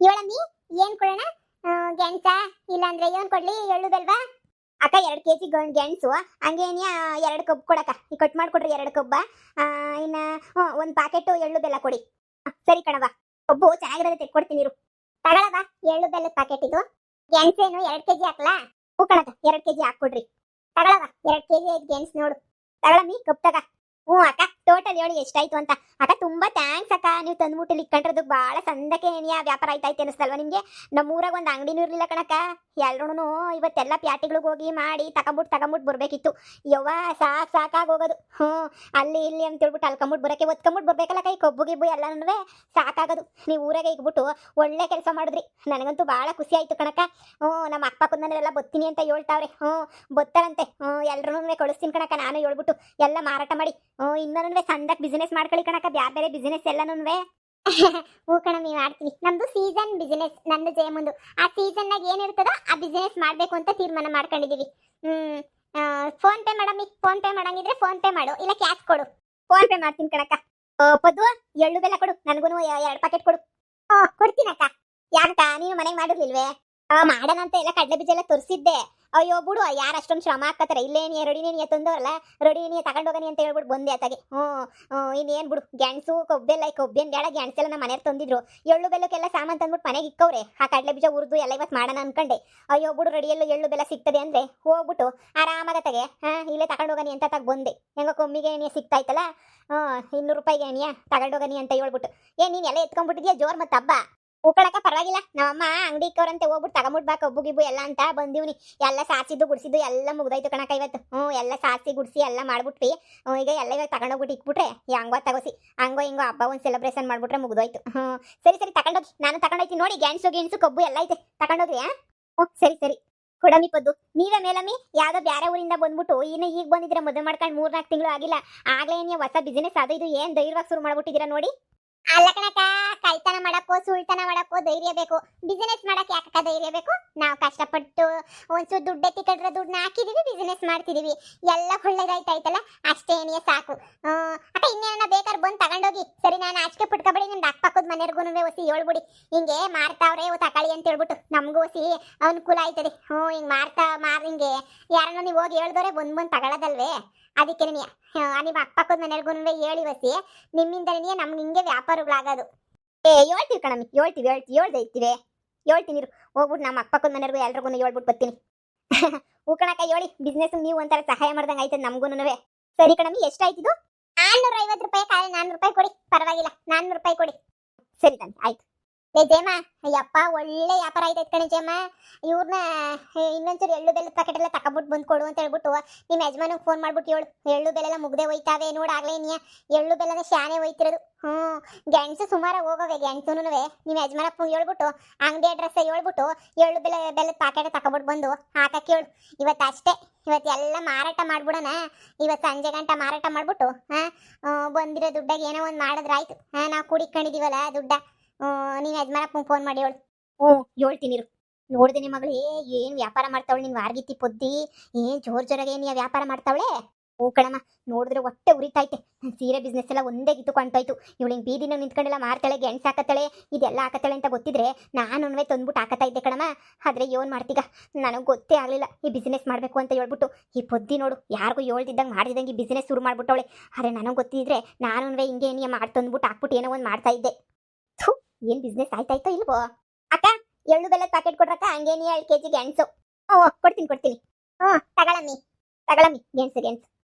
ಇವಳಮ್ಮಿ ಏನ್ ಕೊಡೋಣ? ಗೆಣಸ ಇಲ್ಲಾಂದ್ರೆ ಏನ್ ಕೊಡ್ಲಿ? ಎಳ್ಳು ಬೆಲ್ವಾ? ಅಕ್ಕ 2 ಕೆಜಿ ಗೆಣಸು, ಹಂಗೇನಿಯ 2 ಕಬ್ ಕೊಡಕ್ಕ. ಈ ಕಟ್ ಮಾಡ್ಕೊಡ್ರಿ 2 ಕಬ್ಬ. ಇನ್ನ ಒಂದ್ ಪ್ಯಾಕೆಟ್ ಎಳ್ಳು ಬೆಲ್ಲ ಕೊಡಿ. ಸರಿ ಕಣವ, ಕಬ್ಬು ಚೆನ್ನಾಗಿರೋದು ತೆಕ್ಕೊಡ್ತೀನಿ ಇರು. ತಗೊಳವ ಎಳ್ಳು ಬೆಲ್ಲದ ಪ್ಯಾಕೆಟ್ ಇದು. ಗೆಣಸೇನು 2 ಕೆಜಿ ಹಾಕ್ಲಾ? ಹೂ ಕಣಕ್ಕ 2 ಕೆಜಿ ಹಾಕ್ಕೊಡ್ರಿ. ತಗೊಳವ 2 ಕೆಜಿ ಐದು ಗೆಣಸು ನೋಡು. ತಗೊಳಮ್ಮಿ ಕಬ್ ತಗ. ಹ್ಞೂ ಅಕ್ಕ, ಟೋಟಲ್ ಹೇಳಿ ಎಷ್ಟಾಯ್ತು ಅಂತ. ಅಕ್ಕ ತುಂಬಾ ಥ್ಯಾಂಕ್ಸ್ ಅಕ್ಕ, ನೀವು ತಂದ್ಬಿಟ್ಟು ಇಟ್ಕೊಂಡಿರೋದಕ್ಕೆ ಭಾಳ ಸಂದಕ್ಕೆ ವ್ಯಾಪಾರ ಆಯ್ತಾಯ್ತು ಅನಿಸ್ತಲ್ವ ನಿಮಗೆ? ನಮ್ಮೂರಾಗ ಒಂದು ಅಂಗಡಿನೂ ಇರಲಿಲ್ಲ ಕಣಕ್ಕ. ಎಲ್ರೂ ಇವತ್ತೆಲ್ಲ ಪ್ಯಾಟಿಗಳಿಗೆ ಹೋಗಿ ಮಾಡಿ ತಗೊಂಬಿಟ್ಟು ಬರ್ಬೇಕಿತ್ತು. ಯವ್ವ ಸಾಕಾಗಿ ಹೋಗೋದು. ಅಲ್ಲಿ ಇಲ್ಲಿ ಅಂತ ಹೇಳ್ಬಿಟ್ಟು ಅಲ್ಕೊಂಬಿಟ್ಟು ಬರೋಕ್ಕೆ ಒತ್ಕೊಂಬಿಟ್ಟು ಬರ್ಬೇಕಲ್ಲ ಕೈ ಕಬ್ಬು ಗಿಬ್ಬು ಎಲ್ಲನೂ ಸಾಕಾಗೋದು. ನೀವು ಊರಾಗೆ ಇಗ್ಬಿಟ್ಟು ಒಳ್ಳೆ ಕೆಲಸ ಮಾಡಿದ್ರಿ. ನನಗಂತೂ ಭಾಳ ಖುಷಿ ಆಯ್ತು ಕಣಕ್ಕ. ನಮ್ಮ ಅಕ್ಕ ಪಕ್ಕದನೆಲ್ಲ ಬತ್ತೀನಿ ಅಂತ ಹೇಳ್ತಾವ್ರೆ. ಬತ್ತಾರಂತೆ. ಎಲ್ರೂ ಕಳಿಸ್ತೀನಿ ಕಣಕ್ಕ, ನಾನು ಹೇಳ್ಬಿಟ್ಟು ಎಲ್ಲ ಮಾರಾಟ ಮಾಡಿ ಇನ್ನೂ ಸಂದಕ್ಕೆ ಬಿಸ್ನೆಸ್ ಮಾಡ್ಕೊಳ್ಳಿ ಕಣಕ್ಕ, ಬೇರೆ ಬಿಸ್ನೆಸ್ ಎಲ್ಲನೂ. ಹೂ ಕಣಮ್ಮಿ ಮಾಡ್ತೀವಿ. ನಮ್ದು ಸೀಸನ್ ಬಿಸ್ನೆಸ್, ನಂದು ಜಯಮುಂದು. ಆ ಸೀಸನ್ನಾಗ ಏನಿರ್ತದೋ ಆ ಬಿಸ್ನೆಸ್ ಮಾಡಬೇಕು ಅಂತ ತೀರ್ಮಾನ ಮಾಡ್ಕೊಂಡಿದೀವಿ. ಫೋನ್ ಪೇ ಮಾಡಮ್ಮಿ. ಫೋನ್ ಪೇ ಮಾಡಂಗಿದ್ರೆ ಫೋನ್ ಪೇ ಮಾಡು, ಇಲ್ಲ ಕ್ಯಾಶ್ ಕೊಡು. ಫೋನ್ ಪೇ ಮಾಡ್ತೀನಿ ಕಣಕ್ಕ. ಪದ್ದು ಎಳ್ಳು ಬೆಲ್ಲ ಕೊಡು, ನನಗೂ 2 ಪ್ಯಾಕೆಟ್ ಕೊಡು. ಕೊಡ್ತೀನಕ್ಕ. ಯಾಕಕ್ಕ ನೀನು ಮನೆಗೆ ಮಾಡಿರ್ಲಿಲ್ವೇ? ಮಾಡೋಣ ಅಂತ ಎಲ್ಲ ಕಡಲೆ ಬೀಜ ಎಲ್ಲ ತೋರಿಸಿದ್ದೆ. ಅಯ್ಯೋ ಬಿಡು, ಯಾರು ಅಷ್ಟೊಂದು ಶ್ರಮ ಹಾಕತ್ತಾರೆ. ಇಲ್ಲೇನಿ ರೆಡಿನೇನಿಯ ತಂದವರಲ್ಲ, ರೆಡಿನೇನಿಯ ತಗೊಂಡೋಗನಿ ಅಂತ ಹೇಳ್ಬಿಟ್ಟು ಬಂದೆ ಆತಾಗೆ. ಇನ್ನೇನು ಬಿಡು, ಗ್ಯಾನ್ಸು ಕೊಬ್ಬೆಲ್ಲ ಕೊಬ್ಬೇನು ಬೇಡ, ಗ್ಯಾನ್ಸೆಲ್ಲ ನಮ್ಮ ಮನೆಯವ್ರು ತಂದಿದ್ರು. ಎಳ್ಳು ಬೆಲ್ಲಕ್ಕೆಲ್ಲ ಸಾಮಾನು ತಂದ್ಬಿಟ್ಟು ಮನೆಗೆ ಇಕ್ಕವ್ರೆ. ಆ ಕಡಲೆ ಬೀಜ ಹುರಿದು ಎಲ್ಲ ಇವತ್ತು ಮಾಡೋಣ ಅನ್ಕೊಂಡೆ. ಅಯ್ಯೋ ಬಿಡು, ರೆಡಿಯಲ್ಲೂ ಎಳ್ಳು ಬೆಲ್ಲ ಸಿಗ್ತದೆ ಅಂದರೆ ಹೋಗ್ಬಿಟ್ಟು ಆರಾಮಾಗತ್ತಾಗೆ ಇಲ್ಲೇ ತಗೊಂಡೋಗನಿ ಅಂತ ಬಂದೆ. ಹೆಂಗೋ ಕಮ್ಮಿಗೆ ಏನಿಯ ಸಿಗ್ತಾಯ್ತಲ್ಲ, 200 ರೂಪಾಯಿಗೆ ಏನಿಯ ತಗೊಂಡೋಗನಿ ಅಂತ ಹೇಳ್ಬಿಟ್ಟು. ನೀನು ಎಲ್ಲ ಎತ್ಕೊಂಡ್ಬಿಟ್ಟಿದ್ಯಾ ಜೋರ್ ಮತ್ತೆ ಹಬ್ಬ? ಹೂಕಳಕ್ಕ ಪರವಾಗಿಲ್ಲ, ನಮ್ಮಮ್ಮ ಅಂಗಡಿ ಇಕ್ಕವ್ರಂತೆ ಹೋಗ್ಬಿಟ್ಟು ತಗೊಂಬಿಟ್ಟು ಬಾ ಕಬ್ಬು ಗಿಬ್ಬು ಎಲ್ಲ ಅಂತ ಬಂದೀವ್ನಿ. ಎಲ್ಲ ಸಾಸಿದ್ದು ಗುಡಿಸಿದ್ದು ಎಲ್ಲ ಮುಗ್ದಾಯ್ತು ಕಣಕ್ಕ ಇವತ್ತು. ಎಲ್ಲ ಸಾಸಿ ಗುಡಿಸಿ ಎಲ್ಲ ಮಾಡ್ಬಿಟ್ವಿ. ಈಗ ಎಲ್ಲ ಇವಾಗ ತಗೊಂಡೋಗ್ಬಿಟ್ಟು ಇಕ್ಬಿಟ್ರೆ ಹಂಗೋ ತಗೋಸಿ ಹಂಗೋ ಹಿಂಗೋ ಹಬ್ಬ ಒಂದು ಸೆಲೆಬ್ರೇಷನ್ ಮಾಡ್ಬಿಟ್ರೆ ಮುಗ್ದೋಯ್ತು. ಸರಿ ತಗೊಂಡೋಗಿ, ನಾನು ತಗೊಂಡೋಯ್ತೀನಿ ನೋಡಿ. ಗೆಣಸು ಕಬ್ಬು ಎಲ್ಲ ಐತೆ, ತಗೊಂಡೋಗ್ರಿ. ಸರಿ ಕೊಡಮಿ ಪದ್ದು. ನೀವೇ ಮೇಲಮ್ಮಿ ಯಾವ್ದೋ ಬೇರೆ ಊರಿಂದ ಬಂದ್ಬಿಟ್ಟು ಇನ್ನು ಈಗ ಬಂದಿದ್ರೆ ಮದುವೆ ಮಾಡ್ಕೊಂಡು 3-4 ತಿಂಗಳು ಆಗಿಲ್ಲ, ಆಗ್ಲೇ ನೀವು ಹೊಸ ಬಿಸ್ನೆಸ್ ಅದು ಇದು ಏನು ಧೈರ್ಯವಾಗಿ ಶುರು ಮಾಡ್ಬಿಟ್ಟಿದ್ದೀರಾ ನೋಡಿ. ಅಲ್ಲ ಕಣಕ್ಕ, ಕಳ್ತನ ಮಾಡಕ್ಕೋ ಸುಳ್ತನ ಮಾಡಕ್ಕೋ ಧೈರ್ಯ ಬೇಕು. ಬಿಸಿನೆಸ್ ಮಾಡಕ್ಕೆ ಯಾಕಕ್ಕ ಧೈರ್ಯ ಬೇಕು? ನಾವು ಕಷ್ಟಪಟ್ಟು ಒಂಚೂರು ದುಡ್ಡು ಎತ್ತಿಕೊಂಡ್ರೆ ದುಡ್ಡನ್ನ ಹಾಕಿದೀವಿ, ಬಿಸಿನೆಸ್ ಮಾಡ್ತಿದೀವಿ. ಎಲ್ಲ ಒಳ್ಳೇದಾಯ್ತಾಯ್ತಲ್ಲ, ಅಷ್ಟೇನಿಯೇ ಸಾಕು. ಅಕ್ಕ ಇನ್ನೇನ ಬೇಕಾದ್ರೆ ಬಂದು ತಗೊಂಡೋಗಿ. ಸರಿ, ನಾನು ಆಚೆ ಪುಟ್ಕೊಬೇಡಿ, ನಿಮ್ದು ಅಕ್ಕಪಕ್ಕದ ಮನೆಯವ್ರಿಗೂ ಹೊಸಿ ಹೇಳ್ಬಿಡಿ ಹಿಂಗೆ ಮಾರ್ತಾವ್ರೆ ತಕೊಳ್ಳಿ ಅಂತ ಹೇಳ್ಬಿಟ್ಟು. ನಮಗೂ ಹೊಸಿ ಅನುಕೂಲ ಆಯ್ತದೆ. ಹಿಂಗೆ ಹಿಂಗೆ ಯಾರನ್ನ ನೀವು ಹೋಗಿ ಹೇಳ್ದವ್ರೆ ಬಂದು ತಗೊಳ್ಳೋದಲ್ವೇ? ಅದಕ್ಕೆ ನಿಮ್ಮ ಅಕ್ಕಪಕ್ಕದ ಮನೆಯವ್ರಿಗೂ ಹೇಳಿ ಹೊಸಿ, ನಿಮ್ಮಿಂದನೇ ನಮ್ಗೆ ಹಿಂಗೆ ವ್ಯಾಪಾರಗಳಾಗೋದು. ಹೇಳ್ತೀವಿ ಕಣಮ್ಮಿ, ಹೇಳ್ತೀನಿ ಹೋಗ್ಬಿಟ್ಟು ನಮ್ಮ ಅಕ್ಕಪಕ್ಕದ ಮನೆಯವ್ರಿಗೂ ಎಲ್ರಿಗೂ ಹೇಳ್ಬಿಟ್ಟು ಬರ್ತೀನಿ. ಕಣಕ್ಕ ಹೇಳಿ, ಬಿಸ್ನೆಸ್ ನೀವು ಒಂಥರ ಸಹಾಯ ಮಾಡ್ದಂಗೆ ಆಯ್ತದೆ ನಮಗೂ. ಸರಿ ಕಣಮ್ಮಿ, ಎಷ್ಟಾಯ್ತಿದು? 450 ರೂಪಾಯಿ. 400 ರೂಪಾಯಿ ಕೊಡಿ, ಪರವಾಗಿಲ್ಲ, 400 ರೂಪಾಯಿ ಕೊಡಿ. ಸರಿ ತಾನೆ, ಆಯ್ತು. ಜಯಮ್ಮ, ಅಯ್ಯಪ್ಪ ಒಳ್ಳೆ ವ್ಯಾಪಾರ ಆಯ್ತೈತೆ ಕಣೆ ಜಯಮ್ಮ. ಇವ್ರನ್ನ ಇನ್ನೊಂಚೂರು ಎಳ್ಳು ಬೆಲ್ಲದ ಪ್ಯಾಕೆಟ್ ಎಲ್ಲ ತಗೊಂಬಿಟ್ಟು ಬಂದು ಕೊಡು ಅಂತ ಹೇಳ್ಬಿಟ್ಟು ನಿಮ್ಮ ಯಜಮಾನಿಗೆ ಫೋನ್ ಮಾಡ್ಬಿಟ್ಟು ಹೇಳು. ಎಳ್ಳು ಬೆಲ್ಲ ಮುಗ್ದೆ ಹೋಯ್ತಾವೆ ನೋಡಾಗ್ಲೇ ಎಳ್ಳು ಬೆಲ್ಲನ ಶಾನೆ ಹೋಯ್ತಿರೋದು. ಗೆಣಸು ಸುಮಾರು ಹೋಗವೆ. ಗೆಣಸುನು ನಿಮ್ಮ ಯಜಮಾನಪ್ಪ ಹೇಳ್ಬಿಟ್ಟು ಅಂಗಡಿ ಅಡ್ರೆಸ್ ಹೇಳ್ಬಿಟ್ಟು ಎಳ್ಳು ಬೆಲ್ಲದ ಪ್ಯಾಕೆಟ್ ತಗೊಂಬಿಟ್ಟು ಬಂದು ಹಾಕಕ್ಕೆ ಹೇಳು. ಇವತ್ತು ಅಷ್ಟೇ, ಇವತ್ತು ಎಲ್ಲ ಮಾರಾಟ ಮಾಡ್ಬಿಡೋಣ. ಇವತ್ತು ಸಂಜೆ ಗಂಟ ಮಾರಾಟ ಮಾಡ್ಬಿಟ್ಟು ಬಂದಿರೋ ದುಡ್ಡಾಗ ಏನೋ ಒಂದು ಮಾಡಿದ್ರಾಯ್ತು. ನಾವು ಕೂಡಿಕೊಂಡಿದೀವಲ್ಲ ದುಡ್ಡ. ನೀನು ಯಜಮಾನಪ್ಪ ಫೋನ್ ಮಾಡಿ ಹೇಳು. ಹೇಳ್ತೀನಿ. ನೋಡ್ದೆ ಮಗಳು ಏನು ವ್ಯಾಪಾರ ಮಾಡ್ತಾವಳೆ ನಿನ್ ವಾರ್ಗಿತ್ತಿ ಪೊದ್ದಿ. ಏನ್ ಜೋರಾಗೆ ನೀ ವ್ಯಾಪಾರ ಮಾಡ್ತಾವಳೆ. ಕಣಮ್ಮ, ನೋಡಿದ್ರೆ ಹೊಟ್ಟೆ ಉರಿತಾಯ್ತೆ. ಸೀರೆ ಬಿಸ್ನೆಸ್ ಎಲ್ಲ ಒಂದೇ ಕಿತ್ತುಕೊಂಡೋಯ್ತು. ಇವಳು ಹಿಂಗೆ ಬೀದಿನ ನಿಂತ್ಕೊಂಡೆಲ್ಲ ಮಾರ್ತಾಳೆ, ಗೆಣಸು ಹಾಕತ್ತಾಳೆ, ಇದೆಲ್ಲ ಹಾಕತ್ತಾಳೆ ಅಂತ ಗೊತ್ತಿದ್ರೆ ನಾನು ತಂದ್ಬಿಟ್ಟು ಹಾಕತ್ತಾ ಇದ್ದೆ ಕಣಮ್ಮ. ಆದರೆ ಏನು ಮಾಡ್ತೀಗ, ನನಗೆ ಗೊತ್ತೇ ಆಗಲಿಲ್ಲ ಈ ಬಿಸ್ನೆಸ್ ಮಾಡಬೇಕು ಅಂತ ಹೇಳ್ಬಿಟ್ಟು. ಈ ಪೊದ್ದಿ ನೋಡು, ಯಾರಿಗೂ ಹೇಳ್ತಿದ್ದಂಗೆ ಮಾಡ್ತಿದ್ದಂಗೆ ಈ ಬಿಸ್ನೆಸ್ ಶುರು ಮಾಡ್ಬಿಟ್ಟವಳೆ. ಆದರೆ ನನಗೆ ಗೊತ್ತಿದ್ರೆ ನಾನು ಹಿಂಗೆ ನೀ ಮಾಡಿ ತಂದ್ಬಿಟ್ಟು ಹಾಕ್ಬಿಟ್ಟು ಏನೋ ಒಂದು ಮಾಡ್ತಾ ಇದ್ದೆ. ಏನ್ ಬಿಸ್ನೆಸ್ ಆಯ್ತಾಯ್ತೋ ಇಲ್ವೋ? ಅಕ್ಕ ಎಳ್ಳು ಬೆಲ್ಲದ ಪ್ಯಾಕೆಟ್ ಕೊಡ್ರಕ್ಕ. ಹಂಗೇನಿ 2 ಕೆಜಿ ಗೆಣಸು. ಕೊಡ್ತೀನಿ. ತಗೊಳಮ್ಮಿ ಗೆಣಸು.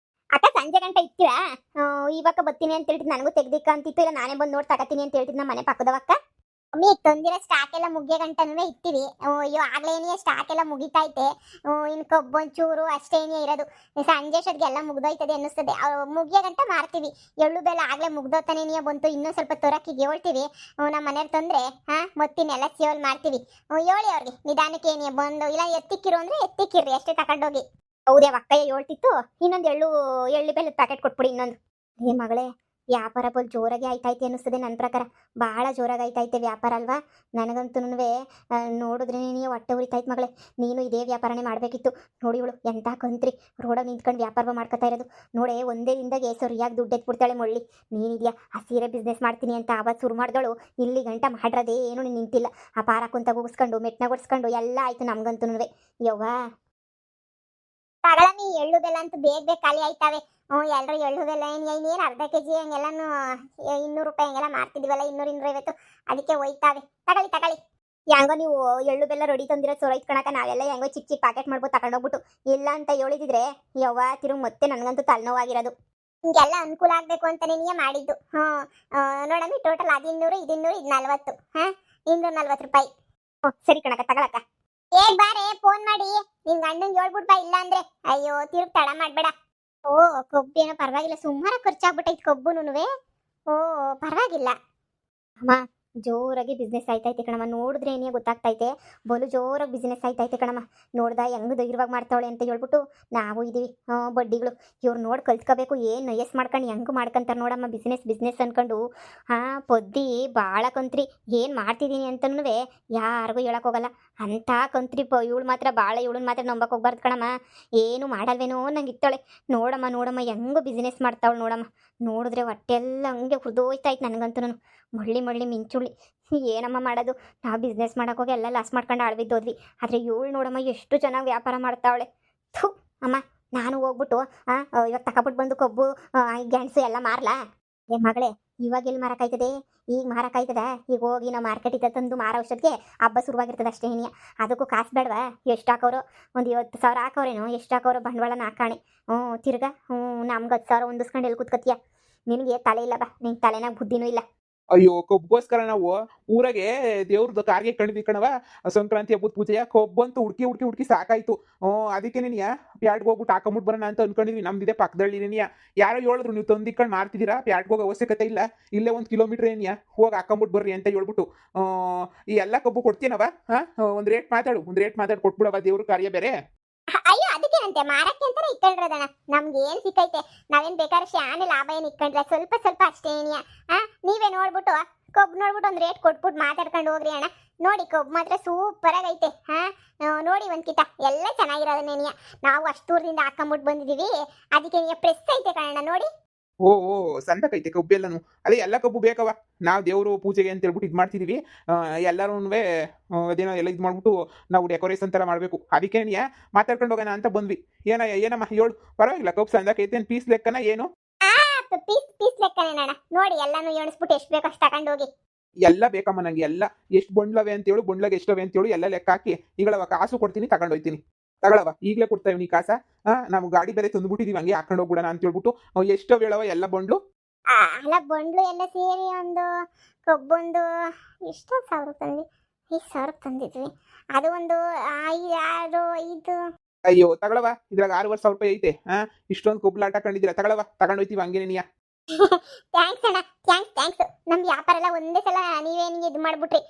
ಅಕ್ಕ ಸಂಜೆ ಗಂಟೆ ಇರ್ತೀರಾ? ಇವಾಗ ಬರ್ತೀನಿ ಅಂತ ಹೇಳ್ತಿದ್ದು, ನನಗೂ ತೆಗ್ದಿಕ್ಕ ಅಂತಿತ್ತು. ಇಲ್ಲ ನಾನೇ ಬಂದು ನೋಡಿ ತಗೋತೀನಿ ಅಂತ ಹೇಳ್ತಿದ್ದು ನಮ್ಮ ಮನೆ ಪಕ್ಕದವಕ್ಕ. ಮಮ್ಮಿ ತಂದಿರೋ ಸ್ಟಾಕ್ ಎಲ್ಲ ಮುಗಿಯೋ ಗಂಟನೂ ಇರ್ತೀವಿ. ಅಯ್ಯೋ ಆಗ್ಲೇನೇ ಸ್ಟಾಕ್ ಎಲ್ಲ ಮುಗಿತೈತೆ. ಇನ್ನು ಕಬ್ಬೊಂಚೂರು ಅಷ್ಟೇನೇ ಇರೋದು. ಸಂಜೆ ಅಷ್ಟೊತ್ತಿಗೆ ಎಲ್ಲ ಮುಗ್ದೋಯ್ತದೆ ಅನ್ನಿಸ್ತದೆ. ಮುಗಿಯೋ ಗಂಟ ಮಾರ್ತೀವಿ. ಎಳ್ಳು ಬೆಲ್ಲ ಆಗ್ಲೇ ಮುಗ್ದೋತಾನೇ ಬಂತು. ಇನ್ನೂ ಸ್ವಲ್ಪ ತೋರಕ್ಕಿಗೆ ಹೇಳ್ತೀವಿ. ನಮ್ಮ ಮನೆಯವ್ರು ತಂದ್ರೆ ಮತ್ತಿನೆಲ್ಲ ಸೇವಲ್ ಮಾಡ್ತೀವಿ. ಹೇಳಿ ಅವ್ರಿಗೆ ನಿಧಾನಕ್ಕೆ ಏನೇ ಬಂದು, ಇಲ್ಲ ಎತ್ತಿಕ್ಕಿರು ಅಂದ್ರೆ ಎತ್ತಿಕ್ಕಿರ್ರಿ ಅಷ್ಟೇ ತಗೊಂಡೋಗಿ. ಹೌದೇ ಅಕ್ಕಯ್ಯ ಹೇಳ್ತಿತ್ತು. ಇನ್ನೊಂದು ಎಳ್ಳು ಬೆಲ್ಲದ ಪ್ಯಾಕೆಟ್ ಕೊಟ್ಬಿಡಿ ಇನ್ನೊಂದು. ಮಗಳೇ ವ್ಯಾಪಾರ ಬಲ್ ಜೋರಾಗಿ ಆಯ್ತೈತೆ ಅನ್ನಿಸ್ತದೆ ನನ್ನ ಪ್ರಕಾರ. ಭಾಳ ಜೋರಾಗಿ ಆಯ್ತೈತೆ ವ್ಯಾಪಾರ ಅಲ್ವಾ? ನನಗಂತೂ ನೋಡಿದ್ರೆ ನೀನು ಹೊಟ್ಟೆ ಉರಿತೈತೆ ಮಗಳೇ. ನೀನು ಇದೇ ವ್ಯಾಪಾರನೇ ಮಾಡಬೇಕಿತ್ತು. ನೋಡಿ ಇವಳು ಎಂಥ ಕಂತ್ರಿ ರೋಡಾಗ ನಿಂತ್ಕೊಂಡು ವ್ಯಾಪಾರ ಮಾಡ್ಕೊತಾ ಇರೋದು ನೋಡೇ. ಒಂದೇ ದಿನದಾಗ ಸರಿಯಾಗಿ ದುಡ್ಡು ಎತ್ಬಿಡ್ತಾಳೆ ಮೊಳ್ಳಿ. ನೀನಿದ್ಯಾ ಆ ಸೀರೆ ಬಿಸ್ನೆಸ್ ಮಾಡ್ತೀನಿ ಅಂತ ಆವತ್ತು ಶುರು ಮಾಡಿದಳು, ಇಲ್ಲಿ ಗಂಟ ಮಾಡ್ರದೇ ಏನು ನೀನು ನಿಂತಿಲ್ಲ. ಆ ಪಾರ ಕುಂತ ಗುಗಿಸ್ಕೊಂಡು ಮೆಟ್ನಾಗ ಒಡ್ಸ್ಕೊಂಡು ಎಲ್ಲ ಆಯ್ತು ನಮ್ಗಂತೂ. ಯವ್ವ ತಗಳಮಿ ಎಳ್ಳು ಬೆಲ್ಲ ಅಂತೂ ಬೇಗ ಬೇಗ ಖಾಲಿ ಆಯ್ತಾವೆ. ಎಲ್ಲರೂ ಎಳ್ಳು ಬೆಲ್ಲ ಇನ್ನೇನು ಅರ್ಧ ಕೆಜಿ ಹಂಗೆಲ್ಲಾನು 200 ರೂಪಾಯಿ ಹಂಗೆಲ್ಲ ಮಾರ್ತಿದ್ವಲ್ಲ, 200-250, ಅದಕ್ಕೆ ಒಯ್ತಾವೆ. ತಗೊಳ್ಳಿ. ಹೆಂಗೋ ನೀವು ಎಳ್ಳು ಬೆಲ್ಲ ರೆಡಿ ತಂದಿರೋ ಸೊರೈತ್ ಕಣಕ, ನಾವೆಲ್ಲ ಹೆಂಗೋ ಚಿಕ್ಕ ಚಿಕ್ಕ ಪ್ಯಾಕೆಟ್ ಮಾಡ್ಬೋದು ತಗೊಂಡೋಗ್ಬಿಟ್ಟು. ಇಲ್ಲ ಅಂತ ಹೇಳಿದಿದ್ರೆ ಯವ್ವ ತಿರುಗಿ ಮತ್ತೆ ನನಗಂತೂ ತಲೆನೋವಾಗಿರೋದು. ಹಿಂಗೆಲ್ಲ ಅನುಕೂಲ ಆಗಬೇಕು ಅಂತಾನೆ ನೀ ಮಾಡಿದ್ದು. ನೋಡಮ್ಮಿ ಟೋಟಲ್ ಅದು 200, ಇದು 200, ಇದು 40. 240 ರೂಪಾಯಿ. ಸರಿ ಕಣಕ ತಗೊಳಕ. ಬಾರೆ ಫೋನ್ ಮಾಡಿ ನಿನ್ ಗಂಡನ್ ಹೇಳ್ಬಿಟ್ ಬಾ, ಇಲ್ಲ ಅಂದ್ರೆ ಅಯ್ಯೋ ತಿರುಗಿ ತಡ ಮಾಡ್ಬೇಡ. ಓ ಕೊಬ್ಬೇನೋ ಪರವಾಗಿಲ್ಲ, ಸುಮಾರ ಖರ್ಚಾಗ್ಬಿಟ್ಟೈತೆ ಕೊಬ್ಬುನುವೆ. ಓ ಪರವಾಗಿಲ್ಲ ಅಮ್ಮ. ಜೋರಾಗಿ ಬಿಸ್ನೆಸ್ ಆಯ್ತೈತೆ ಕಣಮ್ಮ. ನೋಡಿದ್ರೆ ಏನೇ ಗೊತ್ತಾಗ್ತೈತೆ, ಬಲು ಜೋರಾಗಿ ಬಿಸ್ನೆಸ್ ಆಯ್ತೈತೆ ಕಣಮ್ಮ. ನೋಡ್ದ ಹೆಂಗ್ ಧೈರ್ಯವಾಗಿ ಮಾಡ್ತಾವಳೆ ಅಂತ ಹೇಳ್ಬಿಟ್ಟು ನಾವು ಇದೀವಿ. ಬಡ್ಡಿಗಳು ಇವ್ರು ನೋಡಿ ಕಲ್ತ್ಕೋಬೇಕು. ಏನು ನಯಸ್ ಮಾಡ್ಕೊಂಡು ಹೆಂಗೆ ಮಾಡ್ಕೊಂತಾರೆ ನೋಡಮ್ಮ ಬಿಸ್ನೆಸ್ ಅನ್ಕೊಂಡು. ಪೊದ್ದಿ ಭಾಳ ಕಂತ್ರಿ. ಏನು ಮಾಡ್ತಿದ್ದೀನಿ ಅಂತನೂ ಯಾರಿಗೂ ಹೇಳೋಕ್ಕೋಗಲ್ಲ ಅಂಥ ಕಂತ್ರಿ. ಇವಳು ಮಾತ್ರ ಭಾಳ, ಇವಳನ್ನ ಮಾತ್ರ ನಂಬಕ್ಕೆ ಹೋಗ್ಬಾರ್ದು ಕಣಮ್ಮ. ಏನು ಮಾಡಲ್ವೇನೋ ನಂಗೆ ಇತ್ತಾಳೆ. ನೋಡಮ್ಮ ಹೆಂಗೆ ಬಿಸ್ನೆಸ್ ಮಾಡ್ತಾವಳು ನೋಡಮ್ಮ. ನೋಡಿದ್ರೆ ಹೊಟ್ಟೆಲ್ಲ ಹಂಗೆ ಹುರಿದೋಯ್ತಾಯ್ತು ನನಗಂತೂ. ಮಳ್ಳಿ ಮಿಂಚುಳ್ಳಿ. ಏನಮ್ಮ ಮಾಡೋದು, ನಾವು ಬಿಸ್ನೆಸ್ ಮಾಡೋಕ್ಕೋಗಿ ಎಲ್ಲ ಲಾಸ್ ಮಾಡ್ಕೊಂಡು ಆಳ್ಬಿದ್ದೋದ್ವಿ. ಆದರೆ ಇವಳು ನೋಡಮ್ಮ ಎಷ್ಟು ಚೆನ್ನಾಗಿ ವ್ಯಾಪಾರ ಮಾಡ್ತಾವಳೆ. ಥು ಅಮ್ಮ, ನಾನು ಹೋಗ್ಬಿಟ್ಟು ಇವಾಗ ತಗೊಬಿಟ್ಟು ಬಂದು ಕೊಬ್ಬು ಗೆಣಸು ಎಲ್ಲ ಮಾರ್ಲಾ? ಏ ಮಗಳೇ, ಇವಾಗ ಎಲ್ಲಿ ಮಾರಕ್ಕಾಯ್ತದೆ? ಈಗ ಮಾರಕ್ಕಾಯ್ತದ? ಈಗ ಹೋಗಿ ನಾವು ಮಾರ್ಕೆಟಿಂದ ತಂದು ಮಾರೋ ಅಷ್ಟೊತ್ತಿಗೆ ಹಬ್ಬ ಶುರುವಾಗಿರ್ತದೆ ಅಷ್ಟೇ. ಅದಕ್ಕೂ ಕಾಸು ಬೇಡವಾ? ಎಷ್ಟು ಹಾಕೋರು? ಒಂದು 20,000 ಹಾಕೋರೇನೋ, ಎಷ್ಟು ಹಾಕೋರು ಬಂಡವಾಳನ ಹಾಕಾಣೆ. ತಿರ್ಗಾ ನಮ್ಗೆ 10,000 ಹೊಂದಿಸ್ಕೊಂಡು ಎಲ್ಲಿ ಕೂತ್ಕತ್ತೀಯ? ನಿನಗೆ ತಲೆ ಇಲ್ಲ ಬಾ, ನಿಂಗೆ ತಲೆನಾಗ ಬುದ್ಧಿನೂ ಇಲ್ಲ. ಅಯ್ಯೋ ಕೊಬ್ಗೋಸ್ಕರ ನಾವು ಊರಾಗೆ ದೇವ್ರದ್ದು ಕಾರ್ಗೆ ಕಣಿದ್ವಿ ಕಣವ. ಸಂಕ್ರಾಂತಿ ಹಬ್ಬದ ಪೂಜೆಯ ಕೊಬ್ಬಂತೂ ಹುಡ್ಕಿ ಸಾಕಾಯ್ತು. ಅದಕ್ಕೆ ನೀನಿಯ ಪ್ಯಾಟ್ಗೆ ಹೋಗ್ಬಿಟ್ಟು ಹಾಕೊಂಬಿಟ್ಟು ಬರೋಣ ಅಂತ ಅನ್ಕೊಂಡಿದ್ವಿ. ನಮ್ದಿದೆ ಪಕ್ಕದಳ್ಳಿ ನೀನಿಯ. ಯಾರೋ ಹೇಳಿದ್ರು ನೀವು ತಂದಿಕ್ಕೊಂಡು ಮಾರ್ತಿದ್ದೀರಾ, ಪ್ಯಾಟ್ಗೆ ಹೋಗೋ ಅವಶ್ಯಕತೆ ಇಲ್ಲ, ಇಲ್ಲೇ 1 ಕಿಲೋಮೀಟ್ರ್ ಏನಿಯ, ಹೋಗಿ ಹಾಕೊಂಬಿಟ್ಟು ಬರ್ರಿ ಅಂತ ಹೇಳ್ಬಿಟ್ಟು ಈ ಎಲ್ಲ ಕಬ್ಬು ಕೊಡ್ತೀನವ. ಒಂದು ರೇಟ್ ಮಾತಾಡಿ ಕೊಟ್ಬಿಡವ, ದೇವ್ರ ಕಾರ್ಯ ಬೇರೆ. ಅಯ್ಯೋ ಅದಕ್ಕೇನಂತೆ, ಮಾರಕ್ಕೆ ಅಂತಾನೆ ಇಟ್ಕೊಂಡಿರೋದಣ್ಣ. ನಮ್ಗೆ ಏನ್ ಸಿಕ್ಕೈತೆ, ನಾವೇನ್ ಬೇಕಾದ್ರೆ ಶಾನೆ ಲಾಭ ಏನ್ ಇಟ್ಕೊಂಡ್ರೆ ಸ್ವಲ್ಪ ಅಷ್ಟೇ ಏನಿಯ. ನೀವೇ ನೋಡ್ಬಿಟ್ಟು ಕೊಬ್ಬು ನೋಡ್ಬಿಟ್ಟು ಒಂದು ರೇಟ್ ಕೊಟ್ಬಿಟ್ಟು ಮಾತಾಡ್ಕೊಂಡು ಹೋಗ್ರಿ ಅಣ್ಣ. ನೋಡಿ ಕೊಬ್ಬು ಮಾತ್ರ ಸೂಪರ್ ಆಗೈತೆ. ನೋಡಿ ಒಂದ್ಕಿತ ಎಲ್ಲ ಚೆನ್ನಾಗಿರೋದನ್ನೇನಿಯ. ನಾವು ಅಷ್ಟು ದೂರದಿಂದ ಹಾಕೊಂಬಿಟ್ಟು ಬಂದಿದೀವಿ, ಅದಕ್ಕೆ ಪ್ರೆಸ್ ಐತೆ ಕಣ ನೋಡಿ. ಓ ಸಂದಕೈತೆ ಕಬ್ಬು ಎಲ್ಲನು. ಅದೇ ಎಲ್ಲ ಕಬ್ಬು ಬೇಕವ. ನಾವು ದೇವರು ಪೂಜೆಗೆ ಅಂತ ಹೇಳ್ಬಿಟ್ಟು ಇದು ಮಾಡ್ತಿದೀವಿ. ಎಲ್ಲರೂ ಅದೇನೋ ಎಲ್ಲ ಇದು ಮಾಡ್ಬಿಟ್ಟು ನಾವು ಡೆಕೋರೇಷನ್ ಥರ ಮಾಡಬೇಕು. ಅದಕ್ಕೆ ಮಾತಾಡ್ಕೊಂಡು ಹೋಗೋಣ ಅಂತ ಬಂದ್ವಿ. ಏನಮ್ಮ ಹೇಳು, ಪರವಾಗಿಲ್ಲ ಕಬ್ಬು ಸಂದಕೈತೆ. ಏನು ಪೀಸ್ ಲೆಕ್ಕನ ಏನು? ಪೀಸ್ ಲೆಕ್ಕನೇ ಅಣ್ಣ. ನೋಡಿ ಎಲ್ಲಾನು ಎಣಿಸ್ಬಿಟ್ಟು ಎಷ್ಟು ಬೇಕು ಅಷ್ಟು ತಗೊಂಡು ಹೋಗಿ. ಎಲ್ಲ ಬೇಕಮ್ಮ ನಂಗೆ. ಎಲ್ಲ ಎಷ್ಟು ಬಂಡ್ಲವೆ ಅಂತೇಳು, ಬಂಡ್ಲಾಗ ಎಷ್ಟವೆ ಅಂತೇಳು ಎಲ್ಲ ಲೆಕ್ಕ ಹಾಕಿ ಈಗಳವ ಕಾಸು ಕೊಡ್ತೀನಿ, ತಗೊಂಡು ಹೋಗ್ತೀನಿ. ತಗೊಳವ, ಈಗಲೇ ಕೊಡ್ತಾವೆ ನೀ ಕಾಸ. ನಾವು ಗಾಡಿ ಬೇರೆ ತಂದುಬಿಟ್ಟಿದೀವಿ, ಹಂಗೆ ಹಾಕೊಂಡು ಹೋಗ್ಬಿಡೋಣ ಅಂತ ಹೇಳ್ಬಿಟ್ಟು. ಎಷ್ಟು ಹೇಳವ ಎಲ್ಲ ಬಂಡ್ಲು? ಅಲ್ಲ ಬಂಡ್ಲು ಎಲ್ಲ ಸೇರಿ ಒಂದು ಕೊಬ್ಬೊಂದು ಎಷ್ಟು 1,000 ತಂದ್ವಿ. 5,000 ತಂದಿದ್ವಿ. ಅದು ಒಂದು 5. ಅಯ್ಯೋ ತಗೊಳವ, ಇದ್ರಾಗ 6,500 ರೂಪಾಯಿ ಐತೆ. ಇಷ್ಟೊಂದು ಕೊಬ್ಲಾಟ ಕಂಡಿದ್ದೀರಾ, ತಗೊಳವ, ತಗೊಂಡು ಹೋಯ್ತೀವಿ ಹಂಗೆ ನೀನಿಯ. ಥ್ಯಾಂಕ್ಸ್ ಅಣ್ಣ, ಥ್ಯಾಂಕ್ಸ್. ನಮ್ ವ್ಯಾಪಾರ ಎಲ್ಲ ಒಂದೇ ಸಲ ನೀವೇನಿಗೆ ಇದು ಮಾಡ್ಬಿಟ್ರಿ.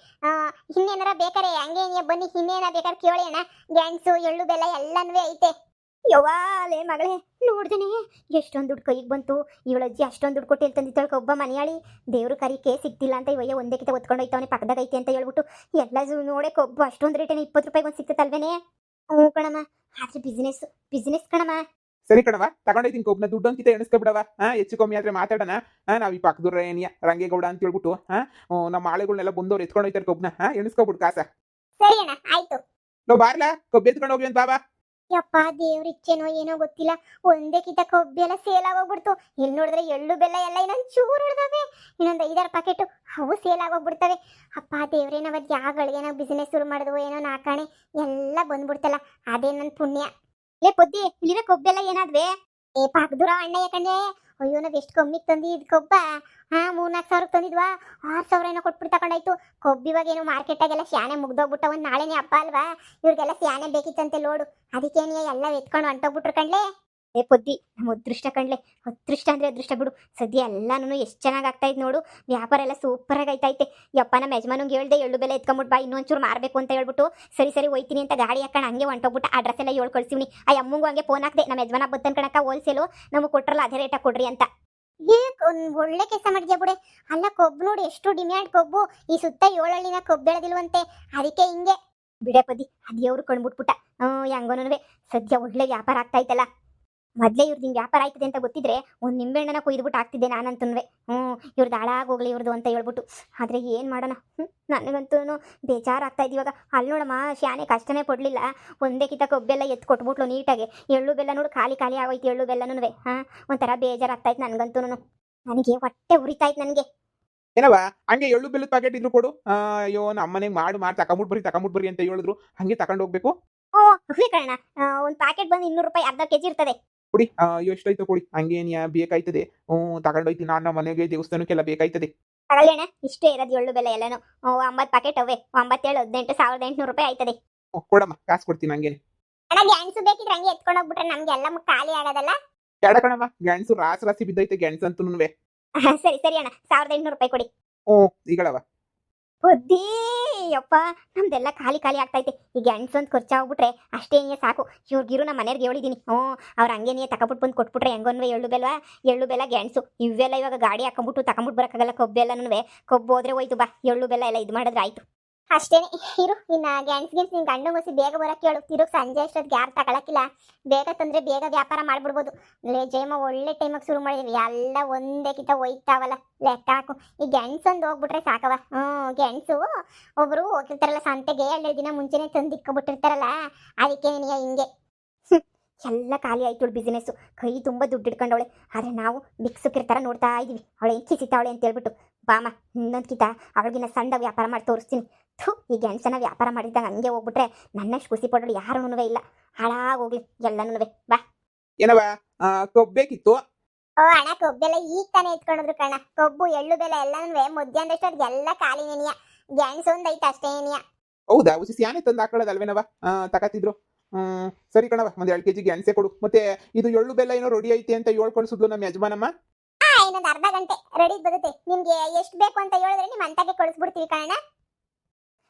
ಇನ್ನೇನಾರ ಬೇಕಾರೆ ಹಂಗೆ ಬನ್ನಿ, ಇನ್ನೇನಾರ ಬೇಕಾದ್ರೆ ಕೇಳಿ ಅಣ್ಣ. ಗೆಣಸು ಎಳ್ಳು ಬೆಲ್ಲ ಎಲ್ಲನೂ ಐತೆ. ಯವ್ವಾಲೇ ಮಗಳೇ, ನೋಡ್ದೇನೆ ಎಷ್ಟೊಂದು ದುಡ್ಡು ಕೈಗೆ ಬಂತು. ಇವಳಜ್ಜಿ ಅಷ್ಟೊಂದು ದುಡ್ಡು ಕೊಟ್ಟು ಎಲ್ಲಿ ತಂದಿದ್ದಾಳೆ. ಒಬ್ಬ ಮನೆಯಾಳಿ ದೇವ್ರ ಕರಿಕೆ ಸಿಕ್ತಿಲ್ಲ ಅಂತ ಇವಯ್ಯ ಒಂದೇ ಕಿತ ಒತ್ಕೊಂಡು ಹೋಯ್ತವನೆ, ಪಕ್ಕದಾಗ ಐತೆ ಅಂತ ಹೇಳ್ಬಿಟ್ಟು ಎಲ್ಲ ನೋಡೇ ಕೊಬ್ಬು ಅಷ್ಟೊಂದು ರೇಟೇನೆ 20 ರೂಪಾಯಿಗೆ ಒಂದು ಸಿಕ್ತಲ್ವೇನೆ. ಹ್ಞೂ ಕಣಮ್ಮ, ಆದ್ರೆ ಬಿಸ್ನೆಸ್ ಕಣಮ್ಮ. ಸರಿ ಕಣವ, ತಗೊಂಡೈತೀನಿ ಕೊಬ್ಬನ. ದುಡ್ಡು ಅಂತಿತ ಎಣಿಸ್ಕೊಬಿಡವ. ಹೆಚ್ಚು ಕಮ್ಮಿ ಆದ್ರೆ ಮಾತಾಡೋಣ. ನಾವು ಈ ಪಕ್ಕದೂರ ಏನಿಯ ರಂಗೇಗೌಡ ಅಂತ ಹೇಳ್ಬಿಟ್ಟು ನಮ್ಮ ಆಳೆಗಳನ್ನೆಲ್ಲ ಬಂದವ್ರು ಎತ್ಕೊಂಡು ಹೋಯ್ತಾರೆ ಕೊಬ್ಬನ. ಎಣಿಸ್ಕೊಬಿಟ್ಟು ಕಾಸ. ಸರಿ ಅಣ್ಣ, ಆಯ್ತು. ನಾವು ಬಾರ್ಲಾ, ಕೊಬ್ಬು ಎತ್ಕೊಂಡು ಹೋಗ್ಲಿ ಅಂತ ಬಾಬಾ. ಯಪ್ಪ ದೇವ್ರ ಇಚ್ಛೆನೋ ಏನೋ ಗೊತ್ತಿಲ್ಲ, ಒಂದೇ ಕಿತ ಕೊಬ್ಬಿ ಎಲ್ಲ ಸೇಲ್ ಆಗೋಗ್ಬಿಡ್ತು. ಇಲ್ಲಿ ನೋಡಿದ್ರೆ ಎಳ್ಳು ಬೆಲ್ಲ ಎಲ್ಲ ಇನ್ನೊಂದು ಚೂರು ಉಳ್ದವೆ, ಇನ್ನೊಂದು 5-6 ಪ್ಯಾಕೆಟು ಅವು ಸೇಲ್ ಆಗೋಗ್ಬಿಡ್ತವೆ. ಅಪ್ಪ ದೇವ್ರೇ, ನಾವದು ಯಾಗಳಿಗೆ ನಾವು ಬಿಸ್ನೆಸ್ ಶುರು ಮಾಡಿದ್ವು ಏನೋ ನಾಕಾಣೆ ಎಲ್ಲ ಬಂದ್ಬಿಡ್ತಲ್ಲ, ಅದೇ ನನ್ನ ಪುಣ್ಯ. ಲೇ ಪೊದ್ದಿ, ಇಲ್ಲಿರೋ ಕೊಬ್ಬೆಲ್ಲ ಏನಾದ್ವೆ? ಏ ಪಾಕದೂರ ಅಣ್ಣ ಯಾಕಂದ್ರೆ, ಅಯ್ಯೋ ನಾವ್ ಎಷ್ಟು ಕಮ್ಮಿಗೆ ತಂದಿದ್ ಕೊಬ್ಬ. 3-4 ಸಾವಿರಕ್ಕೆ ತಂದಿದ್ವಾ, 6,000 ಏನೋ ಕೊಟ್ಬಿಟ್ಟು ತಗೊಂಡಾಯ್ತು. ಕೊಬ್ಬಿವಾಗೇನು ಮಾರ್ಕೆಟಾಗೆಲ್ಲ ಶಾನೆ ಮುಗ್ದೋಗ್ಬಿಟ್ಟ. ಒಂದು ನಾಳೆನೇ ಹಬ್ಬ ಅಲ್ವಾ, ಇವ್ರಿಗೆಲ್ಲ ಶಾನೆ ಬೇಕಿತ್ತಂತೆ ಲೋಡು. ಅದಕ್ಕೇನೆ ಎಲ್ಲ ಎತ್ಕೊಂಡು ಹೊಂಟೋಗ್ಬಿಟ್ರು ಕಣ್ಲೆ. ಏ ಪೊದ್ದಿ, ನಮ್ಮ ಅದೃಷ್ಟ ಕಣ್ಲೆ. ಅದೃಷ್ಟ ಅಂದ್ರೆ ಅದೃಷ್ಟ ಬಿಡು. ಸದ್ಯ ಎಲ್ಲಾನು ಎಷ್ಟು ಚೆನ್ನಾಗಿ ಆಗ್ತಾಯಿದ್ ನೋಡು. ವ್ಯಾಪಾರ ಎಲ್ಲ ಸೂಪರಾಗಿ ಆಯ್ತೈತೆ. ಯಪ್ಪ ನಮ್ಮ ಯಜಮಾನಿಗೆ ಹೇಳ್ದೆ ಎಳ್ಳು ಬೆಲೆ ಎತ್ಕೊಂಬಿಟ್ಟು ಬಾ, ಇನ್ನೊಂಚೂರು ಮಾರಬೇಕು ಅಂತ ಹೇಳ್ಬಿಟ್ಟು ಸರಿ ಹೋಯ್ತೀನಿ ಅಂತ ಗಾಡಿ ಹಾಕೊಂಡು ಹಂಗೆ ಹೊಂಟೋಗ್ಬಿಟ್ಟು ಅಡ್ರೆಸ್ ಎಲ್ಲ ಹೇಳ್ಕೊಳ್ಸಿವ್ನಿ. ಆ ಅಮ್ಮಂಗೂ ಹಂಗೆ ಫೋನ್ ಹಾಕ್ದೆ, ನಮ್ಮ ಯಜಮಾನ ಬತ್ತನ್ ಕಣಕ್ಕ ಹೋಲ್ಸೇಲು ನಮಗೆ ಕೊಟ್ರಲ್ಲ ಅದೇ ರೇಟಾಗಿ ಕೊಡ್ರಿ ಅಂತ. ಒಂದ್ ಒಳ್ಳೆ ಕೆಲಸ ಮಾಡಿದ್ಯಾ ಬಿಡೆ. ಅಲ್ಲ ಕೊಬ್ಬು ನೋಡಿ ಎಷ್ಟು ಡಿಮ್ಯಾಂಡ್ ಕೊಬ್ಬು. ಈ ಸುತ್ತ 7 ಹಳ್ಳಿನ ಕೊಬ್ಬು ಬೆಳೆದಿಲ್ವಂತೆ, ಅದಕ್ಕೆ ಹಿಂಗೆ. ಬಿಡೆ ಪದಿ ಅದೇವ್ರು ಕಣ್ಬಿಟ್ಬಿಟ್ಟ. ಹೆಂಗೋನವೆ ಸದ್ಯ ಒಳ್ಳೆ ವ್ಯಾಪಾರ ಆಗ್ತಾ ಐತಲ್ಲ. ಮೊದ್ಲೇ ಇವ್ರದ್ದು ಹಿಂಗೆ ವ್ಯಾಪಾರ ಆಯ್ತದೆ ಅಂತ ಗೊತ್ತಿದ್ರೆ ಒಂದು ನಿಂಬೆಹಣ್ಣನ ಕೊಯ್ದುಬಿಟ್ಟು ಹಾಕ್ತಿದ್ದೆ ನಾನಂತುನ್ವೆ. ಇವ್ರದ್ದು ಹಾಳಾಗೋಗ್ಲಿ ಇವ್ರದ್ದು ಅಂತ ಹೇಳ್ಬಿಟ್ಟು. ಆದ್ರೆ ಏನ್ ಮಾಡೋಣ, ನನಗಂತೂ ಬೇಜಾರಾಗ್ತಾ ಇದೆ ಇವಾಗ. ಅಲ್ಲಿ ನೋಡಮ್ಮ ಶಾನೆ ಕಷ್ಟನೇ ಪಡ್ಲಿಲ್ಲ, ಒಂದೇ ಕಿತ ಕೊಬ್ಬೆಲ್ಲ ಎತ್ತು ಕೊಟ್ಬಿಟ್ಲು ನೀಟಾಗಿ. ಎಳ್ಳು ಬೆಲ್ಲ ನೋಡು ಖಾಲಿ ಖಾಲಿ ಆಗೋಯ್ತು ಎಳ್ಳು ಬೆಲ್ಲನೂ. ಒಂಥರ ಬೇಜಾರಾಗ್ತಾಯ್ತು ನನಗಂತೂ. ನನಗೆ ಹೊಟ್ಟೆ ಉರಿತಾಯ್ತು ನನಗೆ. ಏನವ ಹಂಗೆ ಎಳ್ಳು ಬೆಲ್ಲದ ಪ್ಯಾಕೆಟ್ ಇದ್ರು ಕೊಡು. ಅಯ್ಯೋ ನಮ್ಮ ಮನೆಗೆ ಮಾಡಿ ತಕೊಂಬಿಟ್ ಬರ್ರಿ ಅಂತ ಹೇಳಿದ್ರು, ಹಂಗೆ ತಗೊಂಡು ಹೋಗ್ಬೇಕು. ಹೂವಿ ಕಣ, ಒಂದು ಪ್ಯಾಕೆಟ್ ಬಂದು 200 ರೂಪಾಯಿ, ಅರ್ಧ ಕೆಜಿ ಇರ್ತದೆ. ಕೊಡಿ, ಎಷ್ಟಾಯ್ತು ಕೊಡಿ, ಹಂಗೇನಿಯಾ ಬೇಕಾಯ್ತದೆ. ತಗೊಂಡೋಯ್ತು ನಾನು ಮನೆಗೆ ದೇವಸ್ಥಾನಕ್ಕೆಲ್ಲ ಬೇಕಾಯ್ತದೆ. ತಗೊಳ್ಳೇಣ, ಇಷ್ಟೇ ಇರೋದು ಎಳ್ಳು ಬೆಲ್ಲ ಎಲ್ಲಾನು. 9 ಪ್ಯಾಕೆಟ್ ಅವೇ, 97, 18, 1800 ರೂಪಾಯಿ ಆಯ್ತದೆ. ಕೊಡಮ್ಮ, ಕಾಸು ಕೊಡ್ತೀನಿ ಹಂಗೇನೆ. ಅಣ್ಣ ಗ್ಯಾನ್ಸು ಬೇಕಿದ್ರೆ ಹಂಗೆ ಎತ್ಕೊಂಡು ಹೋಗ್ಬಿಟ್ರೆ ನಮ್ಗೆ ಎಲ್ಲ ಖಾಲಿ ಆಗೋದಲ್ಲ. ಬೇಡ ಕಣಮ್ಮ, ಗೆಣಸು ರಾಸಿ ಬಿದ್ದೈತೆ ಗೆಣಸು ಅಂತೂ. ಸರಿ ಸರಿ ಅಣ್ಣ, 1800 ರೂಪಾಯಿ ಕೊಡಿ. ಈಗಳವ ಬುದ್ಧಿ ಯಪ್ಪ, ನಮ್ದೆಲ್ಲ ಖಾಲಿ ಖಾಲಿ ಆಗ್ತೈತೆ. ಈ ಗೆಣಸು ಅಂತ ಖರ್ಚಾಗ್ಬಿಟ್ರೆ ಅಷ್ಟೇ ಸಾಕು. ಇವ್ರಿಗಿರು ನಮ್ಮ ಮನೆಯವ್ರಿಗೆ ಹೇಳಿದೀನಿ, ಅವ್ರು ಹಂಗೇನೆ ತಗೊಬಿಟ್ಟು ಬಂದು ಕೊಟ್ಬಿಟ್ರೆ ಹೆಂಗೋನ್ವೆ ಎಳ್ಳು ಬೆಲ್ಲ ಗೆಣಸು ಇವೆಲ್ಲ ಇವಾಗ ಗಾಡಿ ಹಾಕೊಂಬಿಟ್ಟು ತಗೊಂಬಿಟ್ಟು ಬರೋಕ್ಕಾಗಲ್ಲ. ಕೊಬ್ಬೆಲ್ಲನೂ ಕೊಬ್ಬು ಹೋದ್ರೆ ಹೋಯ್ತು ಬಾ, ಎಳ್ಳು ಬೆಲ್ಲ ಎಲ್ಲ ಇದು ಮಾಡಿದ್ರೆ ಆಯ್ತು. ಅಷ್ಟೇನೆ ಇರು. ಇನ್ನ ಗೆಣಸು ನಿನ್ ಗಂಡು ಮುಸಿ ಬೇಗ ಬರಕ್ಕೆ ಹೇಳು. ತಿರುಗಿ ಸಂಜೆ ಅಷ್ಟೊತ್ತಿಗೆ ಯಾರು ತಗೊಳಕಿಲ್ಲ. ಬೇಗ ತಂದ್ರೆ ಬೇಗ ವ್ಯಾಪಾರ ಮಾಡ್ಬಿಡ್ಬೋದು. ಜಯಮ್ಮ ಒಳ್ಳೆ ಟೈಮಾಗಿ ಶುರು ಮಾಡಿದೀವಿ, ಎಲ್ಲ ಒಂದೇ ಕಿತ ಒಯ್ತಾವಲ್ಲ ಲೆಕ್ಕ ಹಾಕು. ಈ ಗೆಣಸೊಂದು ಹೋಗ್ಬಿಟ್ರೆ ಸಾಕವ. ಗೆಣಸು ಒಬ್ರು ಹೋಗಿರ್ತಾರಲ್ಲ ಸಂತೆಗೆ, 2 ದಿನ ಮುಂಚೆನೆ ತಂದು ಇಕ್ಕೊಬಿಟ್ಟಿರ್ತಾರಲ್ಲ, ಅದಕ್ಕೆ ಹಿಂಗೆ ಎಲ್ಲ ಖಾಲಿ ಆಯ್ತು ಬಿಸಿನೆಸ್ಸು. ಕೈ ತುಂಬ ದುಡ್ಡು ಇಟ್ಕೊಂಡವಳೆ. ಆದ್ರೆ ನಾವು ಬಿಕ್ಸುಕ್ಕಿರ್ತಾರ ನೋಡ್ತಾ ಇದೀವಿ, ಅವಳೆ ಹೆಂಗೆ ಸಿಗ್ತಾವಳೆ ಅಂತ ಹೇಳ್ಬಿಟ್ಟು. ಬಾಮ ಇನ್ನೊಂದ್ಕಿತ ಅವಳಿಗಿನ ಸಣ್ಣ ವ್ಯಾಪಾರ ಮಾಡಿ ತೋರಿಸ್ತೀನಿ. ಈ ಗೆಣಸನ್ನ ವ್ಯಾಪಾರ ಮಾಡಿದಾಗ ಹಂಗೆ ಹೋಗ್ಬಿಟ್ರೆ ನನ್ನಷ್ಟು ಖುಷಿ ಪಡೋಳು ಯಾರೂ ಇಲ್ಲ. ಹಾಳಾಗೋಗ್ಲಿ ಎಲ್ಲನೂ. ಬಾ ಏನವ ಕೊಬ್ಬೇಕಿತ್ತು. ಅಣ್ಣ ಕೊಬ್ಬೆಲ್ಲ ಈಗ ತಾನೇ ಎತ್ಕೊಂಡ್ರು ಕಣ. ಕೊಬ್ಬು ಎಳ್ಳು ಬೆಲ್ಲ ಎಲ್ಲನೂ ಮಧ್ಯಾಹ್ನದಷ್ಟೊತ್ತಿಗೆ ಎಲ್ಲ ಖಾಲಿ ನೆನಿಯ. ಗೆಣಸು ಒಂದೈತೆ ಅಷ್ಟೇ ನೆನಿಯ. ಹೌದಾ, ಉಸಿ ಸ್ಯಾನೆ ತಂದು ಹಾಕೊಳ್ಳೋದಲ್ವೇನವ ತಗತಿದ್ರು. ಸರಿ ಕಣವ, ಒಂದ್ 2 kg ಗೆಣಸೆ ಕೊಡು. ಮತ್ತೆ ಇದು ಎಳ್ಳು ಬೆಲ್ಲ ಏನೋ ರೆಡಿ ಐತೆ ಅಂತ ಹೇಳ್ಕೊಳ್ಸಿದ್ಲು ನಮ್ಮ ಯಜಮಾನಮ್ಮ. ಇನ್ನೊಂದು ಅರ್ಧ ಗಂಟೆ ರೆಡಿ ಬರುತ್ತೆ. ನಿಮ್ಗೆ ಎಷ್ಟು ಬೇಕು ಅಂತ ಹೇಳಿದ್ರೆ ನಿಮ್ಮ ಅಂತಾಗೆ ಕಳಿಸ್ಬಿಡ್ತೀವಿ ಕಣ.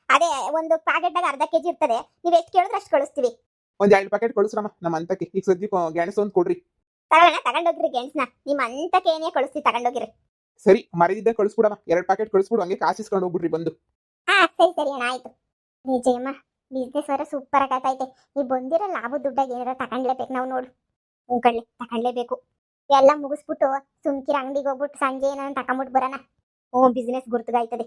ಅದೇ ಒಂದು ಪ್ಯಾಕೆಟ್ನಾಗ ಅರ್ಧ ಕೆಜಿ ಇರ್ತದೆ, ನೀವು ಎಷ್ಟು ಕೇಳಿದ್ರೆ ಅಷ್ಟು ಕಳಿಸ್ತೀವಿ. ಒಂದ್ 2 ಪ್ಯಾಕೆಟ್ ಕಳಿಸ್ರಮ್ಮ ನಮ್ಮ ಅಂತಕ್ಕೆ. ಈಗ ಸದ್ಯಕ್ಕೆ ಗೆಣಸು ಒಂದು ಕೊಡ್ರಿ. ತಗೊಂಡೋಗ್ರಿ ಗೆಣಸ್ನ, ನಿಮ್ಮ ಅಂತಕ್ಕೆ ಏನೇ ಕಳಿಸ್ತೀವಿ, ತಗೊಂಡೋಗಿರಿ. ಸರಿ, ಮರಿದಿದ್ದ ಕಳಿಸ್ಬಿಡಮ್ಮ, 2 ಪ್ಯಾಕೆಟ್ ಕಳಿಸ್ಬಿಡು, ಹಂಗೆ ಕಾಸಿಸ್ಕೊಂಡು ಹೋಗ್ಬಿಡ್ರಿ ಬಂದು. ಸರಿ ಸರಿ ಅಣ್ಣ ಆಯ್ತು. ಜಯಮ್ಮ ಬಿಸ್ನೆಸ್ ವರ ಸೂಪರ್ ಆಗತೈತೆ. ಈ ಬಂದಿರೋ ಲಾಭ ದುಡ್ಡಾಗಿ ಏನಾರ ತಗೊಂಡ್ಲೇಬೇಕು ನಾವು. ನೋಡು ಕಳ್ಳಿ ತಗೊಂಡ್ಲೇಬೇಕು. ಎಲ್ಲ ಮುಗಿಸ್ಬಿಟ್ಟು ಸುಮ್ಕಿರ ಅಂಗಡಿಗೆ ಹೋಗ್ಬಿಟ್ಟು ಸಂಜೆ ಏನಾರ ತಗೊಂಬಿಟ್ಟು ಬರೋಣ. ಬಿಸ್ನೆಸ್ ಗುರ್ತಗಾಯ್ತದೆ.